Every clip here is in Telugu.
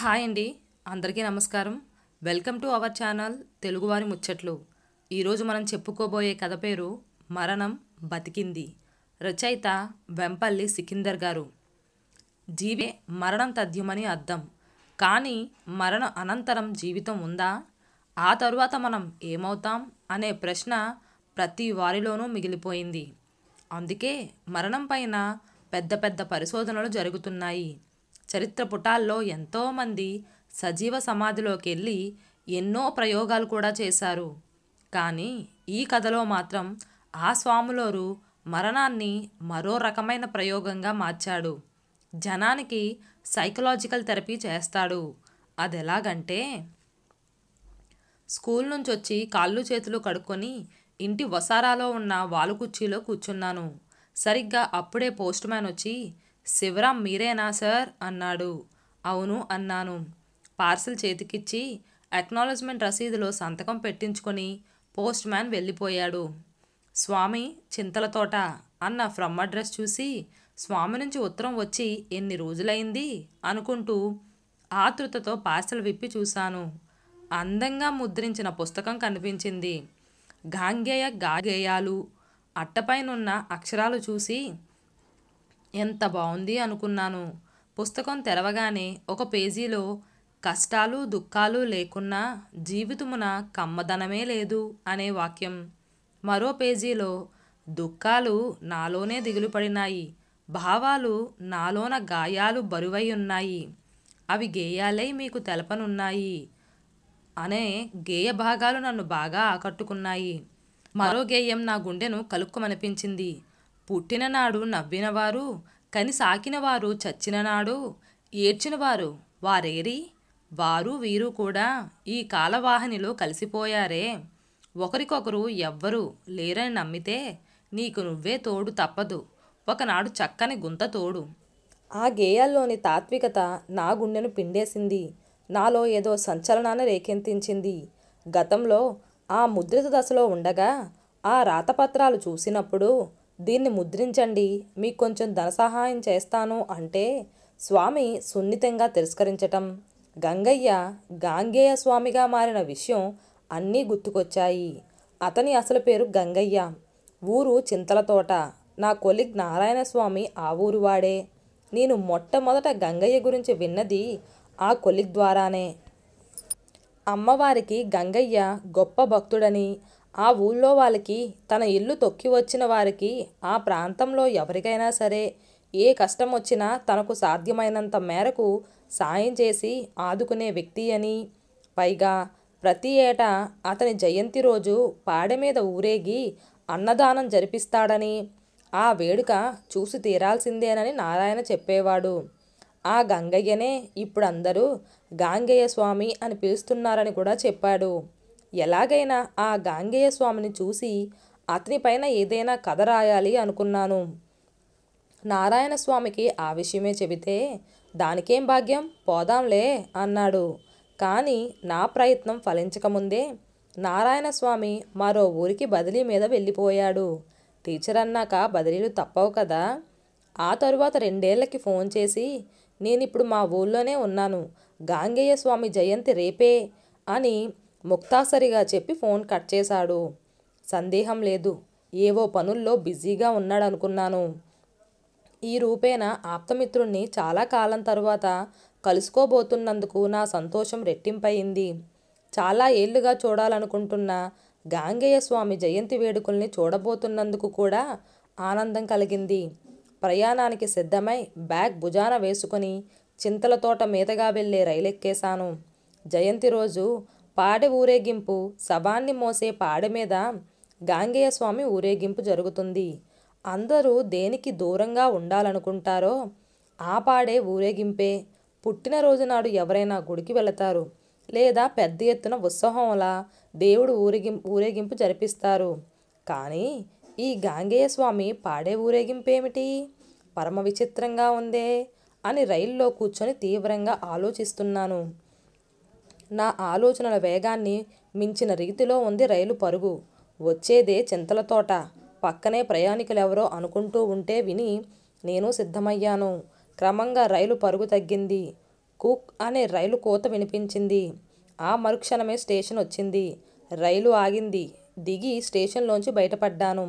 హాయ్ అండి, అందరికీ నమస్కారం. వెల్కమ్ టు అవర్ ఛానల్ తెలుగువారి ముచ్చట్లు. ఈరోజు మనం చెప్పుకోబోయే కథ పేరు మరణం బతికింది. రచయిత వెంపల్లి సికిందర్ గారు. జీవే మరణం తథ్యమని అర్థం. కానీ మరణ అనంతరం జీవితం ఉందా? ఆ తరువాత మనం ఏమవుతాం అనే ప్రశ్న ప్రతి వారిలోనూ మిగిలిపోయింది. అందుకే మరణం పైన పెద్ద పెద్ద పరిశోధనలు జరుగుతున్నాయి. చరిత్ర పుటాల్లో ఎంతోమంది సజీవ సమాధిలోకి వెళ్ళి ఎన్నో ప్రయోగాలు కూడా చేశారు. కానీ ఈ కథలో మాత్రం ఆ స్వాములోరు మరణాన్ని మరో రకమైన ప్రయోగంగా మార్చాడు. జనానికి సైకలాజికల్ థెరపీ చేస్తాడు. అది ఎలాగంటే, స్కూల్ నుంచి వచ్చి కాళ్ళు చేతులు కడుక్కొని ఇంటి వసారాలో ఉన్న వాలుకుర్చీలో కూర్చున్నాను. సరిగ్గా అప్పుడే పోస్ట్ మ్యాన్ వచ్చి, శివరాం మీరేనా సార్ అన్నాడు. అవును అన్నాను. పార్సిల్ చేతికిచ్చి అక్నాలెడ్జ్మెంట్ రసీదులో సంతకం పెట్టించుకొని పోస్ట్ మ్యాన్ వెళ్ళిపోయాడు. స్వామి చింతలతోట అన్న ఫ్రమ్ అడ్రస్ చూసి స్వామి నుంచి ఉత్తరం వచ్చి ఎన్ని రోజులైంది అనుకుంటూ ఆతృతతో పార్సల్ విప్పి చూశాను. అందంగా ముద్రించిన పుస్తకం కనిపించింది. గాంగేయ గేయాలు అట్టపైనున్న అక్షరాలు చూసి ఎంత బాగుంది అనుకున్నాను. పుస్తకం తెరవగానే ఒక పేజీలో కష్టాలు దుఃఖాలు లేకున్నా జీవితమున కమ్మదనమే లేదు అనే వాక్యం. మరో పేజీలో దుఃఖాలు నాలోనే దిగులుపడినాయి, భావాలు నాలోన గాయాలు బరువై ఉన్నాయి, అవి గేయాలై మీకు తెలపనున్నాయి అనే గేయ భాగాలు నన్ను బాగా ఆకట్టుకున్నాయి. మరో గేయం నా గుండెను కలుక్కుమనిపించింది. పుట్టిననాడు నవ్వినవారు, కని సాకినవారు చచ్చిననాడు ఏడ్చినవారు వారేరి, వారు వీరు కూడా ఈ కాలవాహినిలో కలిసిపోయారే. ఒకరికొకరు ఎవ్వరూ లేరని నమ్మితే నీకు నువ్వే తోడు తప్పదు, ఒకనాడు చక్కని గుంత తోడు. ఆ గేయాల్లోని తాత్వికత నా గుండెను పిండేసింది. నాలో ఏదో సంచలనాన్ని రేకెత్తించింది. గతంలో ఆ ముద్రిత దశలో ఉండగా ఆ రాతపత్రాలు చూసినప్పుడు, దీన్ని ముద్రించండి, మీకు కొంచెం ధన సహాయం చేస్తాను అంటే స్వామి సున్నితంగా తిరస్కరించటం, గంగయ్య గాంగేయ స్వామిగా మారిన విషయం అన్నీ గుర్తుకొచ్చాయి. అతని అసలు పేరు గంగయ్య, ఊరు చింతలతోట. నా కొలీగ్ నారాయణస్వామి ఆ ఊరు వాడే. నేను మొట్టమొదట గంగయ్య గురించి విన్నది ఆ కొలీగ్ ద్వారానే. అమ్మవారికి గంగయ్య గొప్ప భక్తుడని, ఆ ఊళ్ళో వాళ్ళకి తన ఇల్లు తొక్కి వచ్చిన వారికి, ఆ ప్రాంతంలో ఎవరికైనా సరే ఏ కష్టం వచ్చినా తనకు సాధ్యమైనంత మేరకు సాయం చేసి ఆదుకునే వ్యక్తి అని, పైగా ప్రతి ఏటా అతని జయంతి రోజు పాడె మీద ఊరేగి అన్నదానం జరిపిస్తాడని, ఆ వేడుక చూసి తీరాల్సిందేనని నారాయణ చెప్పేవాడు. ఆ గంగయ్యనే ఇప్పుడు అందరూ గాంగేయ స్వామి అని పిలుస్తున్నారని కూడా చెప్పాడు. ఎలాగైనా ఆ గాంగేయ స్వామిని చూసి అతనిపైన ఏదైనా కథ రాయాలి అనుకున్నాను. నారాయణ స్వామికి ఆ విషయమే చెబితే, దానికేం భాగ్యం, పోదాంలే అన్నాడు. కానీ నా ప్రయత్నం ఫలించకముందే నారాయణ స్వామి మరో ఊరికి బదిలీ మీద వెళ్ళిపోయాడు. టీచర్ అన్నాక బదిలీలు తప్పవు కదా. ఆ తరువాత 2 ఏళ్లకి ఫోన్ చేసి, నేనిప్పుడు మా ఊళ్ళోనే ఉన్నాను, గాంగేయ స్వామి జయంతి రేపే అని ముక్తాసరిగా చెప్పి ఫోన్ కట్ చేశాడు. సందేహం లేదు, ఏవో పనుల్లో బిజీగా ఉన్నాడనుకున్నాను. ఈ రూపేణ ఆప్తమిత్రుణ్ణి చాలా కాలం తరువాత కలుసుకోబోతున్నందుకు నా సంతోషం రెట్టింపయింది. చాలా ఏళ్లుగా చూడాలనుకుంటున్న గాంగేయ స్వామి జయంతి వేడుకల్ని చూడబోతున్నందుకు కూడా ఆనందం కలిగింది. ప్రయాణానికి సిద్ధమై బ్యాగ్ భుజాన వేసుకుని చింతలతోట మీదగా వెళ్లే రైలెక్కేశాను. జయంతి రోజు పాడె ఊరేగింపు, శవాన్ని మోసే పాడె మీద గాంగేయ స్వామి ఊరేగింపు జరుగుతుంది. అందరూ దేనికి దూరంగా ఉండాలనుకుంటారో ఆ పాడే ఊరేగింపే. పుట్టినరోజు నాడు ఎవరైనా గుడికి వెళతారు, లేదా పెద్ద ఎత్తున ఉత్సవంలా దేవుడు ఊరేగింపు జరిపిస్తారు. కానీ ఈ గాంగేయ స్వామి పాడే ఊరేగింపేమిటి, పరమ విచిత్రంగా ఉందే అని రైల్లో కూర్చొని తీవ్రంగా ఆలోచిస్తున్నాను. నా ఆలోచనల వేగాన్ని మించిన రీతిలో ఉంది రైలు పరుగు. వచ్చేదే చింతలతోట, పక్కనే ప్రయాణికులెవరో అనుకుంటూ ఉంటే విని నేను సిద్ధమయ్యాను. క్రమంగా రైలు పరుగు తగ్గింది. కుక్ అనే రైలు కోత వినిపించింది. ఆ మరుక్షణమే స్టేషన్ వచ్చింది. రైలు ఆగింది. దిగి స్టేషన్లోంచి బయటపడ్డాను.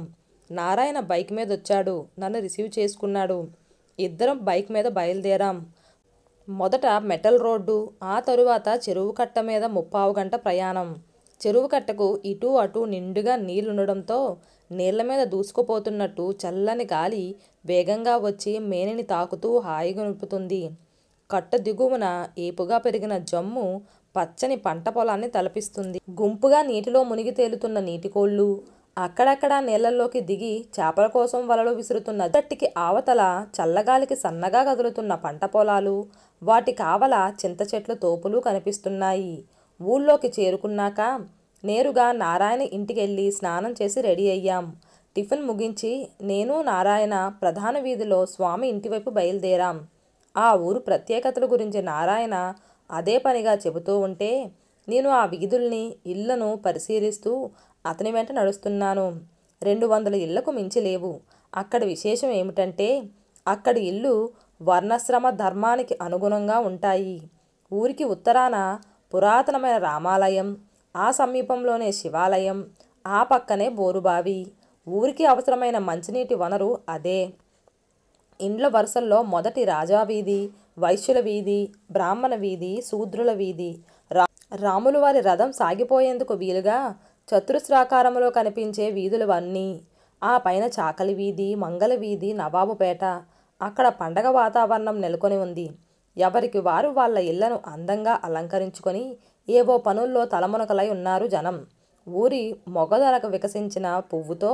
నారాయణ బైక్ మీద వచ్చాడు. నన్ను రిసీవ్ చేసుకున్నాడు. ఇద్దరం బైక్ మీద బయలుదేరాం. మొదట మెటల్ రోడ్డు, ఆ తరువాత చెరువు కట్ట మీద 3/4 గంట ప్రయాణం. చెరువు కట్టకు ఇటూ అటూ నిండుగా నీళ్లుండడంతో నీళ్ల మీద దూసుకుపోతున్నట్టు చల్లని గాలి వేగంగా వచ్చి మేనిని తాకుతూ హాయిగా నింపుతుంది. కట్ట దిగువన ఏపుగా పెరిగిన జమ్ము పచ్చని పంట పొలాన్ని తలపిస్తుంది. గుంపుగా నీటిలో మునిగి తేలుతున్న నీటికోళ్లు, అక్కడక్కడా నీళ్లలోకి దిగి చేపల కోసం వలలు విసురుతున్న గట్టికి ఆవతల చల్లగాలికి సన్నగా కదులుతున్న పంట పొలాలు, వాటి కావల చింత చెట్ల తోపులు కనిపిస్తున్నాయి. ఊళ్ళోకి చేరుకున్నాక నేరుగా నారాయణ ఇంటికెళ్ళి స్నానం చేసి రెడీ అయ్యాం. టిఫిన్ ముగించి నేను నారాయణ ప్రధాన వీధిలో స్వామి ఇంటివైపు బయలుదేరాం. ఆ ఊరు ప్రత్యేకతల గురించి నారాయణ అదే పనిగా చెబుతూ ఉంటే నేను ఆ వీధుల్ని, ఇళ్లను పరిశీలిస్తూ అతని వెంట నడుస్తున్నాను. 200 ఇళ్లకు మించి లేవు. అక్కడ విశేషం ఏమిటంటే అక్కడి ఇల్లు వర్ణాశ్రమ ధర్మానికి అనుగుణంగా ఉంటాయి. ఊరికి ఉత్తరాన పురాతనమైన రామాలయం, ఆ సమీపంలోనే శివాలయం, ఆ పక్కనే బోరుబావి. ఊరికి అవసరమైన మంచినీటి వనరు అదే. ఇండ్ల వరుసల్లో మొదటి రాజావీధి, వైశ్యుల వీధి, బ్రాహ్మణ వీధి, శూద్రుల వీధి. రాములు వారి రథం సాగిపోయేందుకు వీలుగా చతురస్రాకారంలో కనిపించే వీధులవన్నీ. ఆ పైన చాకలి వీధి, మంగళ వీధి, నవాబుపేట. అక్కడ పండగ వాతావరణం నెలకొని ఉంది. ఎవరికి వారు వాళ్ళ ఇళ్లను అందంగా అలంకరించుకొని ఏవో పనుల్లో తలమునకలై ఉన్నారు జనం. ఊరి మొగదలకు వికసించిన పువ్వుతో,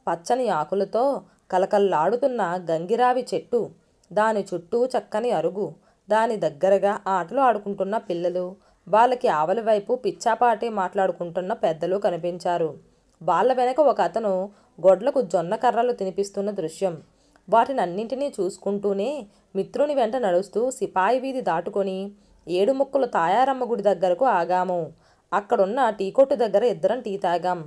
పచ్చని ఆకులతో కలకల్లాడుతున్న గంగిరావి చెట్టు, దాని చుట్టూ చక్కని అరుగు, దాని దగ్గరగా ఆటలు ఆడుకుంటున్న పిల్లలు, వాళ్ళకి ఆవలి వైపు పిచ్చాపాటి మాట్లాడుకుంటున్న పెద్దలు కనిపించారు. వాళ్ళ వెనక ఒక అతను గొడ్లకు జొన్న కర్రలు తినిపిస్తున్న దృశ్యం. వాటినన్నింటినీ చూసుకుంటూనే మిత్రుని వెంట నడుస్తూ సిపాయి వీధి దాటుకొని ఏడుముక్కలు తాయారమ్మ గుడి దగ్గరకు ఆగాము. అక్కడున్న టీ కొట్టు దగ్గర ఇద్దరం టీ తాగాం.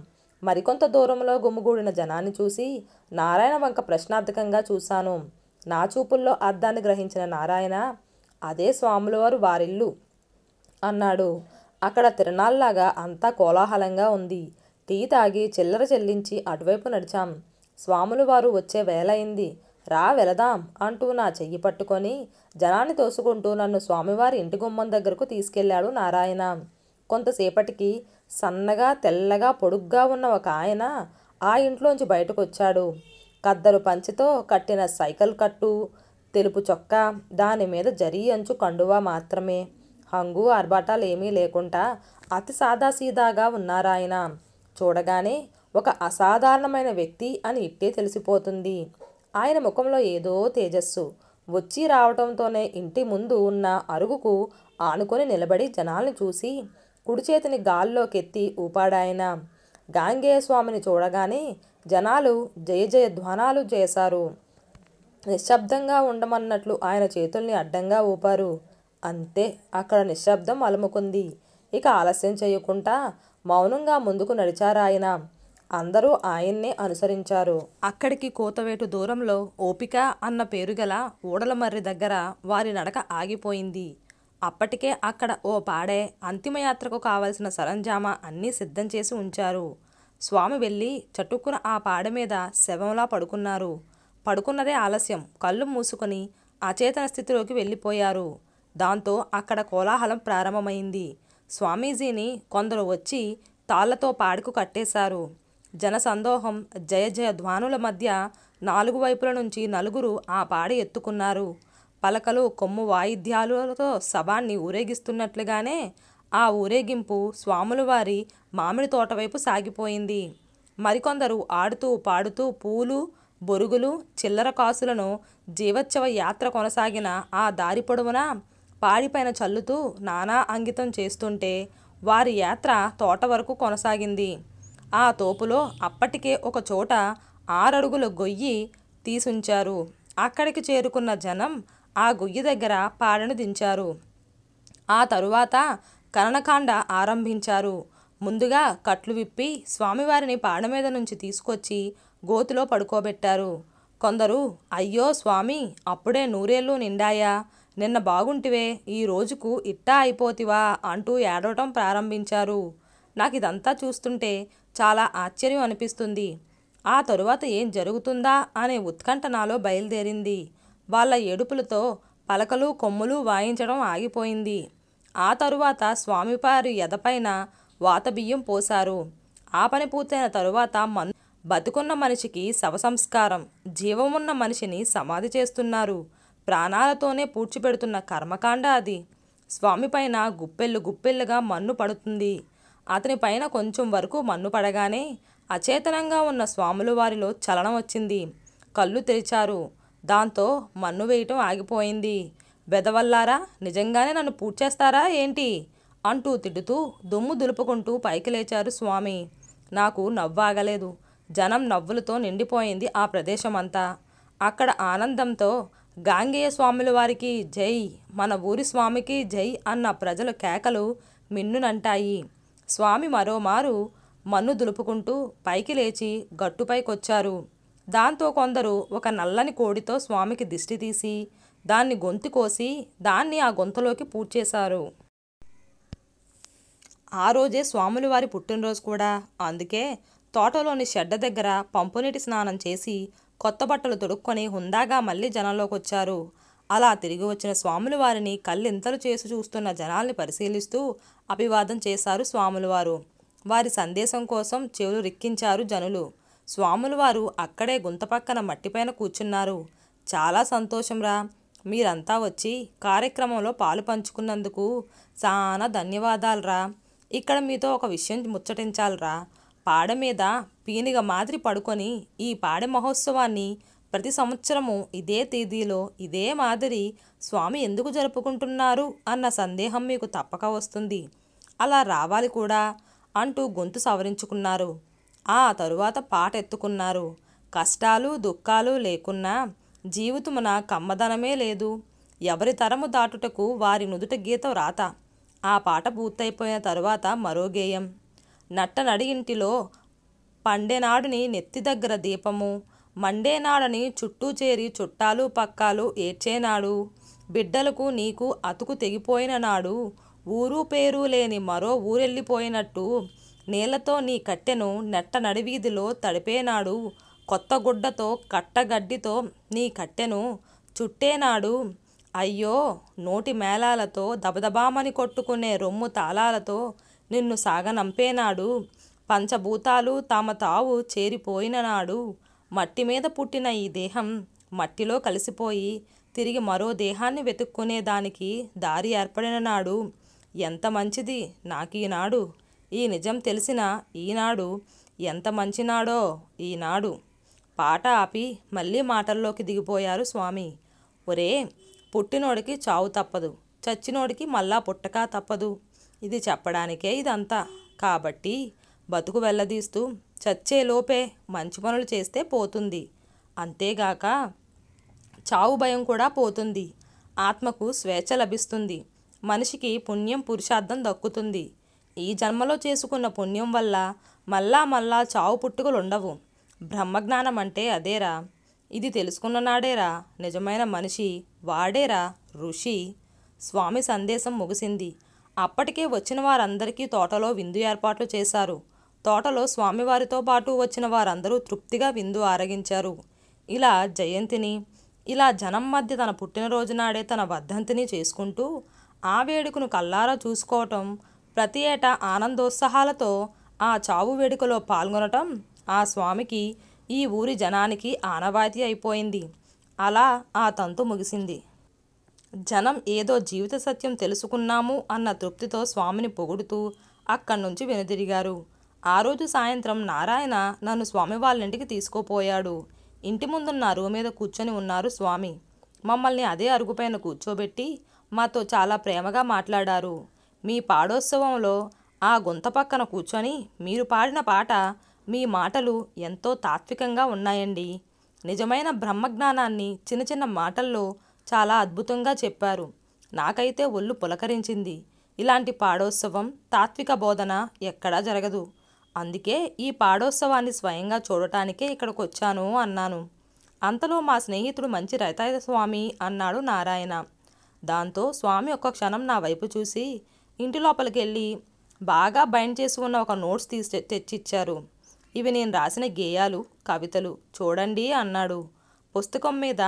మరికొంత దూరంలో గుమిగూడిన జనాన్ని చూసి నారాయణ వంక ప్రశ్నార్థకంగా చూశాను. నా చూపుల్లో అర్థాన్ని గ్రహించిన నారాయణ, అదే స్వాములవారు వారిల్లు అన్నాడు. అక్కడ తిరణాల్లాగా అంతా కోలాహలంగా ఉంది. టీ తాగి చిల్లర చెల్లించి అటువైపు నడిచాం. స్వాములు వారు వచ్చే వేలయింది, రా వెళదాం అంటూ నా చెయ్యి పట్టుకొని జనాన్ని తోసుకుంటూ నన్ను స్వామివారి ఇంటి గుమ్మం దగ్గరకు తీసుకెళ్లాడు నారాయణ. కొంతసేపటికి సన్నగా తెల్లగా పొడుగ్గా ఉన్న ఒక ఆయన ఆ ఇంట్లోంచి బయటకు వచ్చాడు. కద్దరు పంచెతో కట్టిన సైకిల్ కట్టు, తెలుపు చొక్కా, దాని మీద జరీ అంచు కండువా మాత్రమే. హంగు ఆర్భాటాలేమీ లేకుండా అతి సాదాసీదాగా ఉన్నారాయన. చూడగానే ఒక అసాధారణమైన వ్యక్తి అని ఇట్టే తెలిసిపోతుంది. ఆయన ముఖంలో ఏదో తేజస్సు. వచ్చి రావటంతోనే ఇంటి ముందు ఉన్న అరుగుకు ఆనుకొని నిలబడి జనాల్ని చూసి కుడి చేతిని గాల్లోకెత్తి ఊపాడాయన. గాంగేయ స్వామిని చూడగానే జనాలు జయ జయ ధ్వానాలు చేశారు. నిశ్శబ్దంగా ఉండమన్నట్లు ఆయన చేతుల్ని అడ్డంగా ఊపారు. అంతే, అక్కడ నిశ్శబ్దం అలుముకుంది. ఇక ఆలస్యం చేయకుండా మౌనంగా ముందుకు నడిచారాయన. అందరూ ఆయన్నే అనుసరించారు. అక్కడికి కోతవేటు దూరంలో ఓపిక అన్న పేరుగల ఊడలమర్రి దగ్గర వారి నడక ఆగిపోయింది. అప్పటికే అక్కడ ఓ పాడే అంతిమయాత్రకు కావలసిన సరంజామా అన్నీ సిద్ధం చేసి ఉంచారు. స్వామి వెళ్ళి చటుక్కున ఆ పాడె మీద శవంలా పడుకున్నారు. పడుకున్నదే ఆలస్యం. కళ్ళు మూసుకొని అచేతన స్థితిలోకి వెళ్ళిపోయారు. దాంతో అక్కడ కోలాహలం ప్రారంభమైంది. స్వామీజీని కొందరు వచ్చి తాళ్లతో పాడుకు కట్టేశారు. జనసందోహం, జయ జయ ధ్వానుల మధ్య 4 వైపుల నుంచి నలుగురు ఆ పాడి ఎత్తుకున్నారు. పలకలు, కొమ్ము వాయిద్యాలతో శవాన్ని ఊరేగిస్తున్నట్లుగానే ఆ ఊరేగింపు స్వాముల వారి మామిడి తోట వైపు సాగిపోయింది. మరికొందరు ఆడుతూ పాడుతూ పూలు, బొరుగులు, చిల్లర కాసులను జీవోత్సవ యాత్ర కొనసాగిన ఆ దారి పొడవునా పాడిపైన చల్లుతూ నానా అంకితం చేస్తుంటే వారి యాత్ర తోట వరకు కొనసాగింది. ఆ తోపులో అప్పటికే ఒక చోట 6 అడుగుల గొయ్యి తీసుంచారు. అక్కడికి చేరుకున్న జనం ఆ గొయ్యి దగ్గర పాడెను దించారు. ఆ తరువాత కరణకాండ ఆరంభించారు. ముందుగా కట్లు విప్పి స్వామివారిని పాడ మీద నుంచి తీసుకొచ్చి గోతిలో పడుకోబెట్టారు. కొందరు, అయ్యో స్వామి, అప్పుడే 100 ఏళ్ళు నిండాయా, నిన్న బాగుంటివే, ఈ రోజుకు ఇట్టా అయిపోతివా అంటూ ఏడవటం ప్రారంభించారు. నాకు ఇదంతా చూస్తుంటే చాలా ఆశ్చర్యం అనిపిస్తుంది. ఆ తరువాత ఏం జరుగుతుందా అనే ఉత్కంఠ నాలో బయలుదేరింది. వాళ్ళ ఏడుపులతో పలకలు కొమ్ములు వాయించడం ఆగిపోయింది. ఆ తరువాత స్వామివారి ఎదపైన వాతబియ్యం పోశారు. ఆ పని పూర్తయిన తరువాత బతుకున్న మనిషికి శవసంస్కారం, జీవమున్న మనిషిని సమాధి చేస్తున్నారు. ప్రాణాలతోనే పూడ్చిపెడుతున్న కర్మకాండ అది. స్వామి పైన గుప్పెళ్ళు గుప్పెళ్ళుగా మన్ను పడుతుంది. అతని పైన కొంచెం వరకు మన్ను పడగానే అచేతనంగా ఉన్న స్వాముల వారిలో చలనం వచ్చింది. కళ్ళు తెరిచారు. దాంతో మన్ను వేయటం ఆగిపోయింది. బెదవల్లారా, నిజంగానే నన్ను పూడ్చేస్తారా ఏంటి అంటూ తిడుతూ దుమ్ము దులుపుకుంటూ పైకి లేచారు స్వామి. నాకు నవ్వాగలేదు. జనం నవ్వులతో నిండిపోయింది ఆ ప్రదేశమంతా. అక్కడ ఆనందంతో గాంగేయ స్వాముల వారికి జై, మన ఊరి స్వామికి జై అన్న ప్రజల కేకలు మిన్నునంటాయి. స్వామి మరోమారు మన్ను దులుపుకుంటూ పైకి లేచి గట్టుపైకొచ్చారు. దాంతో కొందరు ఒక నల్లని కోడితో స్వామికి దిష్టి తీసి దాన్ని గొంతు కోసి దాన్ని ఆ గొంతులోకి పూడ్చేశారు. ఆ రోజే స్వాముల వారి పుట్టినరోజు కూడా. అందుకే తోటలోని షెడ్డ దగ్గర పంపునీటి స్నానం చేసి కొత్త బట్టలు తొడుక్కొని హుందాగా మళ్ళీ జనంలోకి వచ్చారు. అలా తిరిగి వచ్చిన స్వాముల వారిని కళ్ళింతలు చేసి చూస్తున్న జనాల్ని పరిశీలిస్తూ అభివాదం చేశారు స్వాముల వారు. వారి సందేశం కోసం చెవులు రిక్కించారు జనులు. స్వాముల వారు అక్కడే గుంత పక్కన మట్టిపైన కూర్చున్నారు. చాలా సంతోషంరా, మీరంతా వచ్చి కార్యక్రమంలో పాలు పంచుకున్నందుకు చాలా ధన్యవాదాలరా. ఇక్కడ మీతో ఒక విషయం ముచ్చటించాలరా. పాడ మీద పీనిగ మాదిరి పడుకొని ఈ పాడె మహోత్సవాన్ని ప్రతి సంవత్సరము ఇదే తేదీలో ఇదే మాదిరి స్వామి ఎందుకు జరుపుకుంటున్నారు అన్న సందేహం మీకు తప్పక వస్తుంది. అలా రావాలి కూడా అంటూ గొంతు సవరించుకున్నారు. ఆ తరువాత పాట ఎత్తుకున్నారు. కష్టాలు దుఃఖాలు లేకున్నా జీవితమున కమ్మదనమే లేదు. ఎవరి తరము దాటుటకు వారి నుదుట గీత వ్రాత. ఆ పాట పూర్తయిపోయిన తరువాత మరో గేయం. నట్టనడి ఇంటిలో పండేనాడుని నెత్తి దగ్గర దీపము, మండేనాడని చుట్టూ చేరి చుట్టాలు పక్కాలు ఏడ్చేనాడు, బిడ్డలకు నీకు అతుకు తెగిపోయిన నాడు, ఊరు పేరు లేని మరో ఊరెళ్ళిపోయినట్టు, నీళ్లతో నీ కట్టెను నెట్ట నడివీధిలో తడిపేనాడు, కొత్త గుడ్డతో కట్టగడ్డితో నీ కట్టెను చుట్టేనాడు, అయ్యో నోటి మేళాలతో దబదబామని కొట్టుకునే రొమ్ము తాళాలతో నిన్ను సాగనంపేనాడు, పంచభూతాలు తమ తావు చేరిపోయిన నాడు, మట్టి మీద పుట్టిన ఈ దేహం మట్టిలో కలిసిపోయి తిరిగి మరో దేహాన్ని వెతుక్కునేదానికి దారి ఏర్పడిన నాడు, ఎంత మంచిది నాకీనాడు, ఈ నిజం తెలిసిన ఈనాడు ఎంత మంచినాడో ఈనాడు. పాట ఆపి మళ్ళీ మాటల్లోకి దిగిపోయారు స్వామి. ఒరే, పుట్టినోడికి చావు తప్పదు, చచ్చినోడికి మళ్ళా పుట్టక తప్పదు. ఇది చెప్పడానికే ఇదంతా. కాబట్టి బతుకు వెళ్ళదీస్తూ చచ్చేలోపే మంచి పనులు చేస్తే పోతుంది. అంతేగాక చావు భయం కూడా పోతుంది. ఆత్మకు స్వేచ్ఛ లభిస్తుంది. మనిషికి పుణ్యం పురుషార్థం దక్కుతుంది. ఈ జన్మలో చేసుకున్న పుణ్యం వల్ల మళ్ళా చావు పుట్టుకలుండవు. బ్రహ్మజ్ఞానం అంటే అదేరా. ఇది తెలుసుకున్న నాడేరా నిజమైన మనిషి, వాడేరా ఋషి. స్వామి సందేశం ముగిసింది. అప్పటికే వచ్చిన వారందరికీ తోటలో విందు ఏర్పాట్లు చేశారు. తోటలో స్వామివారితో పాటు వచ్చిన వారందరూ తృప్తిగా విందు ఆరగించారు. ఇలా జయంతిని, ఇలా జనం మధ్య తన పుట్టినరోజు నాడే తన వర్ధంతిని చేసుకుంటూ ఆ వేడుకను కల్లారా చూసుకోవటం, ప్రతి ఏటా ఆనందోత్సాహాలతో ఆ చావు వేడుకలో పాల్గొనటం ఆ స్వామికి, ఈ ఊరి జనానికి ఆనవాయితీ అయిపోయింది. అలా ఆ తంతు ముగిసింది. జనం ఏదో జీవిత సత్యం తెలుసుకున్నాము అన్న తృప్తితో స్వామిని పొగుడుతూ అక్కడి నుంచి వెనుదిరిగారు. ఆ రోజు సాయంత్రం నారాయణ నన్ను స్వామి వాళ్ళ ఇంటికి తీసుకుపోయాడు. ఇంటి ముందున్న అరుగు మీద కూర్చొని ఉన్నారు స్వామి. మమ్మల్ని అదే అరుగుపైన కూర్చోబెట్టి మాతో చాలా ప్రేమగా మాట్లాడారు. మీ పాడోత్సవంలో ఆ గుంత పక్కన కూర్చొని మీరు పాడిన పాట, మీ మాటలు ఎంతో తాత్వికంగా ఉన్నాయండి. నిజమైన బ్రహ్మజ్ఞానాన్ని చిన్న చిన్న మాటల్లో చాలా అద్భుతంగా చెప్పారు. నాకైతే ఒళ్ళు పులకరించింది. ఇలాంటి పాడోత్సవం, తాత్విక బోధన ఎక్కడా జరగదు. అందుకే ఈ పాడోత్సవాన్ని స్వయంగా చూడటానికే ఇక్కడికి వచ్చాను అన్నాను. అంతలో మా స్నేహితుడు మంచి రైతాయ స్వామి అన్నాడు నారాయణ. దాంతో స్వామి ఒక్క క్షణం నా వైపు చూసి ఇంటి లోపలికి వెళ్ళి బాగా బైండ్ చేసి ఉన్న ఒక నోట్స్ తీసి తెచ్చిచ్చారు. ఇవి నేను రాసిన గేయాలు, కవితలు చూడండి అన్నాడు. పుస్తకం మీద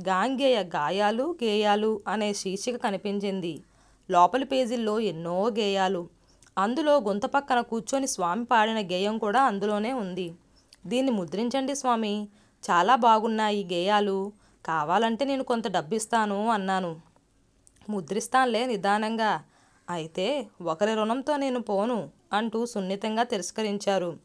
గాంగేయ గాయాలు గేయాలు అనే శీర్షిక కనిపించింది. లోపలి పేజీల్లో ఎన్నో గేయాలు. అందులో గుంత పక్కన కూర్చొని స్వామి పాడిన గేయం కూడా అందులోనే ఉంది. దీన్ని ముద్రించండి స్వామి, చాలా బాగున్నాయి గేయాలు, కావాలంటే నేను కొంత డబ్బిస్తాను అన్నాను. ముద్రిస్తానులే నిదానంగా, అయితే ఒకరి రుణంతో నేను పోను అంటూ సున్నితంగా తిరస్కరించారు.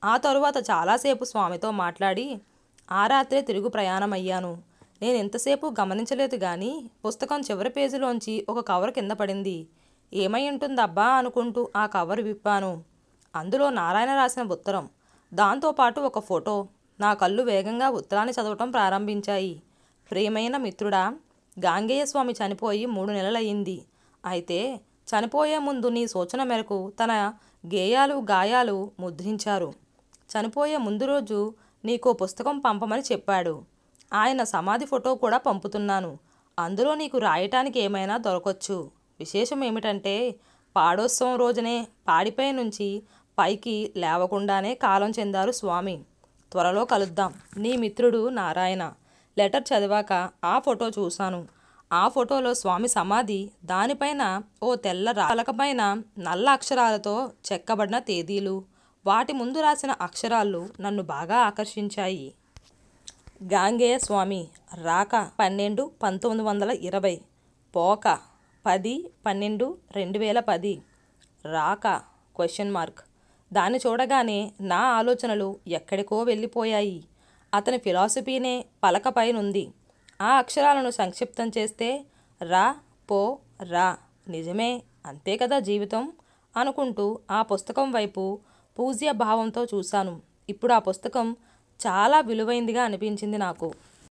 ఆ తరువాత చాలాసేపు స్వామితో మాట్లాడి ఆ రాత్రే తిరుగు ప్రయాణమయ్యాను. నేను ఎంతసేపు గమనించలేదు కానీ పుస్తకం చివరి పేజీలోంచి ఒక కవర్ కింద పడింది. ఏమై ఉంటుందబ్బా అనుకుంటూ ఆ కవర్ విప్పాను. అందులో నారాయణ రాసిన ఉత్తరం, దాంతోపాటు ఒక ఫోటో. నా కళ్ళు వేగంగా ఉత్తరాన్ని చదవటం ప్రారంభించాయి. ప్రియమైన మిత్రుడా, గాంగేయ స్వామి చనిపోయి 3 నెలలయ్యింది. అయితే చనిపోయే ముందు నీ సూచన మేరకు తన గేయాలు గాయాలు ముద్రించారు. చనిపోయే ముందు రోజు నీకో పుస్తకం పంపమని చెప్పాడు. ఆయన సమాధి ఫోటో కూడా పంపుతున్నాను. అందులో నీకు రాయటానికి ఏమైనా దొరకొచ్చు. విశేషం ఏమిటంటే పాడోత్సవం రోజునే పాడిపై నుంచి పైకి లేవకుండానే కాలం చెందారు స్వామి. త్వరలో కలుద్దాం. నీ మిత్రుడు నారాయణ. లెటర్ చదివాక ఆ ఫోటో చూశాను. ఆ ఫోటోలో స్వామి సమాధి, దానిపైన ఓ తెల్ల పలకపైన నల్ల అక్షరాలతో చెక్కబడిన తేదీలు, వాటి ముందు రాసిన అక్షరాలు నన్ను బాగా ఆకర్షించాయి. గాంగేయ స్వామి రాక 12-1920, పోక 10-12-2010, రాక ? దాన్ని చూడగానే నా ఆలోచనలు ఎక్కడికో వెళ్ళిపోయాయి. అతని ఫిలాసఫీనే పలకపైనుంది. ఆ అక్షరాలను సంక్షిప్తం చేస్తే రా పో రా. నిజమే, అంతే కదా జీవితం అనుకుంటూ ఆ పుస్తకం వైపు పూజ్య భావంతో చూశాను. ఇప్పుడు ఆ పుస్తకం చాలా విలువైందిగా అనిపించింది నాకు.